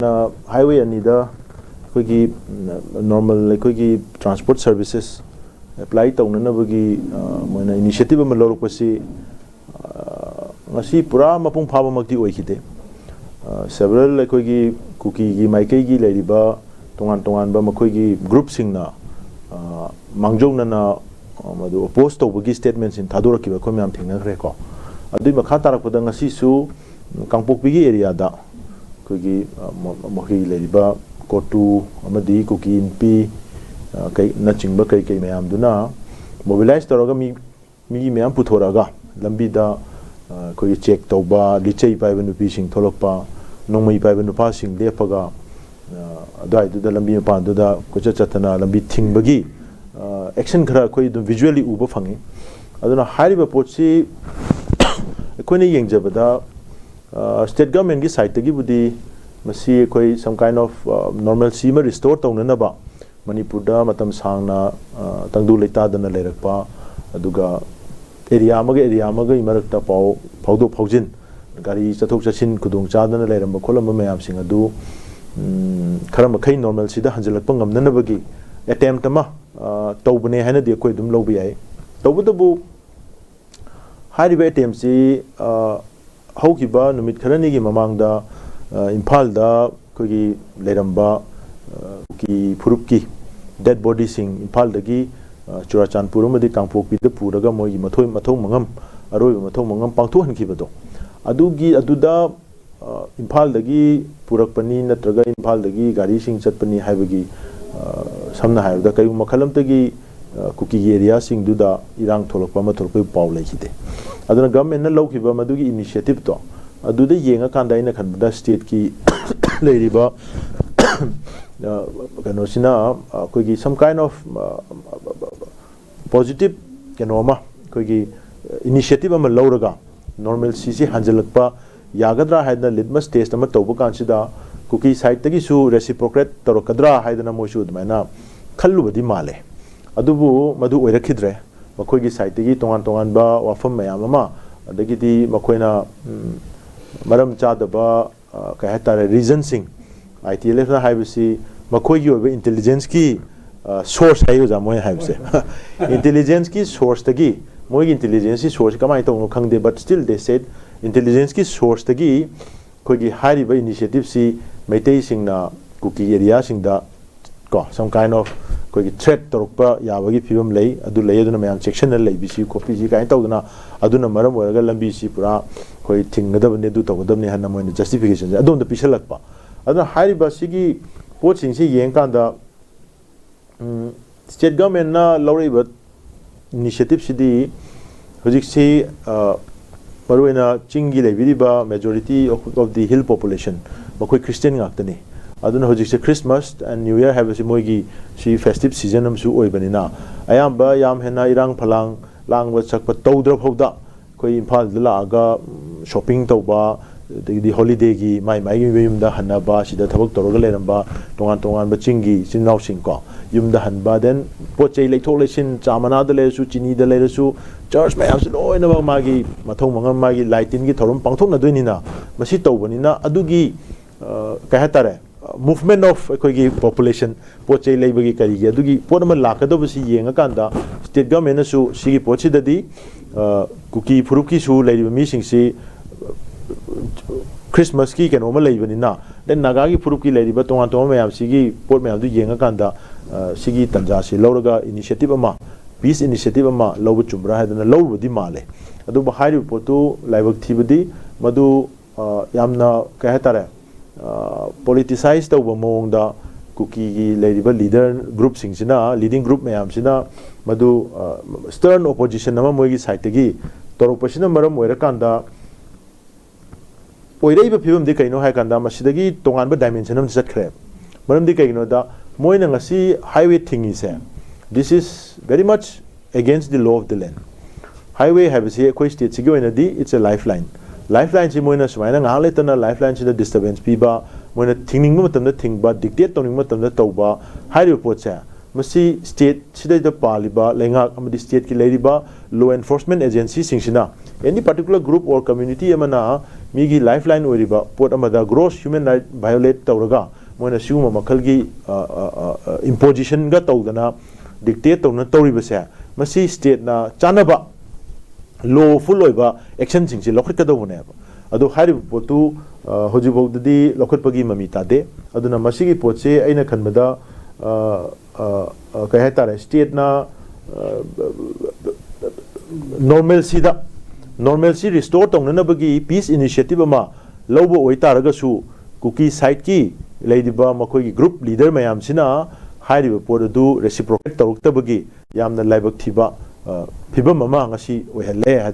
highway anida koigi normal koigi transport services apply taunana bagi moina initiative ama lorokpasi ngasi pura mapung phaba makti oikide several koigi kuki gi maikai gi leriba tongan ba makoigi group singna mangjongna na madu oppose tawbagi statements in thadoraki ba khomyam thingnagre ko adui makha tarakpada ngasi su kangpokpigi area da koigi mohi leriba kotu amadi kuki inpi kai na chingba kai mayam duna mobilize taraga mi mayam puthoraga lambi da koi check tawba lichei paiba nupi sing tholokpa nongmai paiba nupa sing lepaga adai du da lambi pa du da kocha chatana lambi thingbagi action khara koi dum visually uba phangi aduna hariba potsi koine yengjabada state government gi side tagi budi masi koi some kind of normalcy ma restore tawnana ba manipur da matam sangna tangdu leita dana lerakpa aduga area amaga imarakta phawdo phawjin gari chathok chachin kudong chadana leramba kholamba mayam sing adu kharam khai normal sida hanjalakpa ngamnana bagi attempt ma tawbane haina de koi dum lobi ai tawbudabu hariba attempt si haukiba numit kharani gi mamangda imphal da kogi leramba ki phurupki dead body sing imphal dagi churachandpur amadi kangpokpi da puraga moi mathau mangam aroi mathau mangam pangtho hankhibado aduda imphal dagi purakpani natraga imphal dagi gari sing chatpani haibagi samna haibda kai makhalam tagi kuki area sing duda irang tholokpa ma tholokpai paw lekhide aduna government na lawkiba madugi initiative to aduda yenga kanda ina khanbada state ki leiriba kanosina koigi some kind of positive kenoma koigi initiative ama lauraga normal cc hanjalakpa yagadra haidna litmus test ama tawba kansida kuki side tagi su reciprocate torokadra haidna moisu dmaina khallubadi male adubu madu oirakhidre makoigi side tagi tongan ba wafam mayam ama adagidi makoina maram chadaba kai hatare reason sing ITLF na haibasi makoigi oba intelligence ki source hayo ja moi haibse intelligence ki source tagi moi intelligence ki source kamai tong khangde but still they said intelligence ki source tagi koigi hariba initiative si meitei singna kuki area singda ko some kind of koigi threat torokpa yabagi phibam lei adu lei aduna mayam section lei bisi copy ji kai tawduna aduna maram oraga lambi si pura koi thingadabne du tawdabne hanna moina justification adom da pishalakpa aduna hariba sigi poching si yeng kanda state government na lawriba initiative sidi hojik si maruena chingi lebiriba majority of the hill population makoi Christian ngaktani aduna hojik se Christmas and New Year have si moigi si festive season amsu oibanina ayamba yam hena irang phalang langwa chakpa tawdra phawda koi imphal dala aga shopping tawba the holiday gi mai yumda hanaba sida thabak toroga leramba tongan ba chingi sinnaw singko yumda hanba den pochei leithok lesin chamana da lesu chini da lesu church mai am loina ba magi mathong mangam magi lighting gi thorum pangthok na doinina masi tawbanina adugi kai hatare movement of koigi population pochei leibagi kari gi adugi ponama lakadobasi yenga kanda state government su sigi pochi dadi kuki phuruki su leiba mi singsi Christmas ki keno ma leibani then nagagi purup ki leiba tongan mayam sigi port mayam du yenga kanda sigi tanja si lauraga initiative ama peace initiative ama lawu chumbra hadana lawu di male adu ba hairi potu laibak thibadi madu yamna ka hatare politicize tawba mongda kuki gi leiba leader group singsina leading group mayam sina madu stern opposition ama moigi side gi toropasina maram oira kanda oiraiba phibam de kaino hai kanda masidagi tongan ba dimension am chatkhre maram de kaino da moina ngasi highway thingi se this is very much against the law of the land highway have se koi state sigi oina di it's a lifeline si moina sumaina nga letana lifeline si da disturbance piba moina thingning ma matam da thingba dictate toning ma matam da tawba highway pot se masi state sida da paliba lenga amadi state ki leiriba law enforcement agency singsina any particular group or community amana ꯃꯤꯒꯤ life line ꯑꯣꯏꯔꯤꯕ ꯄꯣꯠ ꯑꯃꯗ gross human right ꯚꯥꯏꯑꯣꯂꯦꯠ ꯇꯧꯔꯒ ꯃꯣꯏꯅ ꯁꯤꯒꯨꯝꯕ ꯃꯈꯜꯒꯤ ꯏꯝꯄꯣꯖꯤꯁꯟꯒ ꯇꯧꯗꯅ dictate ꯇꯧꯅ ꯇꯧꯔꯤꯕꯁꯦ ꯃꯁꯤ ꯁ꯭ꯇꯦꯠꯅ ꯆꯥꯟꯅꯕ ꯂꯣꯐꯨꯜ ꯑꯣꯏꯕ ꯑꯦꯛꯁꯟꯁꯤꯡꯁꯤ ꯂꯧꯈꯠꯀꯗꯧꯕꯅꯦꯕ ꯑꯗꯣ ꯍꯥꯏꯔꯤꯕ ꯄꯣꯠꯇꯨ ꯍꯧꯖꯤꯛꯐꯥꯎꯗꯗꯤ ꯂꯧꯈꯠꯄꯒꯤ ꯃꯃꯤ ꯇꯥꯗꯦ ꯑꯗꯨꯅ ꯃꯁꯤꯒꯤ ꯄꯣꯠꯁꯦ ꯑꯩꯅ ꯈꯟꯕꯗ ꯀꯩ ꯍꯥꯏꯇꯥꯔꯦ ꯁ꯭ꯇꯦꯠꯅ ꯅꯣꯔꯃꯦꯜꯁꯤ ꯔꯤꯁꯇꯣꯔ ꯇꯧꯅꯅꯕꯒꯤ ꯄꯤꯁ 이니시ꯌꯦꯇꯤꯕ ꯑꯃ ꯂꯧꯕ ꯑꯣꯏꯇꯥꯔꯒꯁꯨ ꯀꯨꯀꯤ ꯁꯥꯏꯠꯀꯤ ꯂꯩꯔꯤꯕ ꯃꯈꯣꯏꯒꯤ ꯒ꯭ꯔꯨꯞ ꯂꯤꯗꯔ ꯃꯌꯥꯝꯁꯤꯅ ꯍꯥꯏꯔꯤꯕ ꯄꯣꯠ ꯑꯗꯨ ꯔꯦꯁꯤꯄ꯭ꯔꯣꯀꯦꯠ ꯇꯧꯔꯛꯇꯕꯒꯤ ꯌꯥꯝꯅ ꯂꯥꯏꯕꯛ ꯊꯤꯕ ꯐꯤꯕꯝ ꯑꯃ ꯉꯁꯤ ꯑꯣꯏꯍꯜꯂꯦ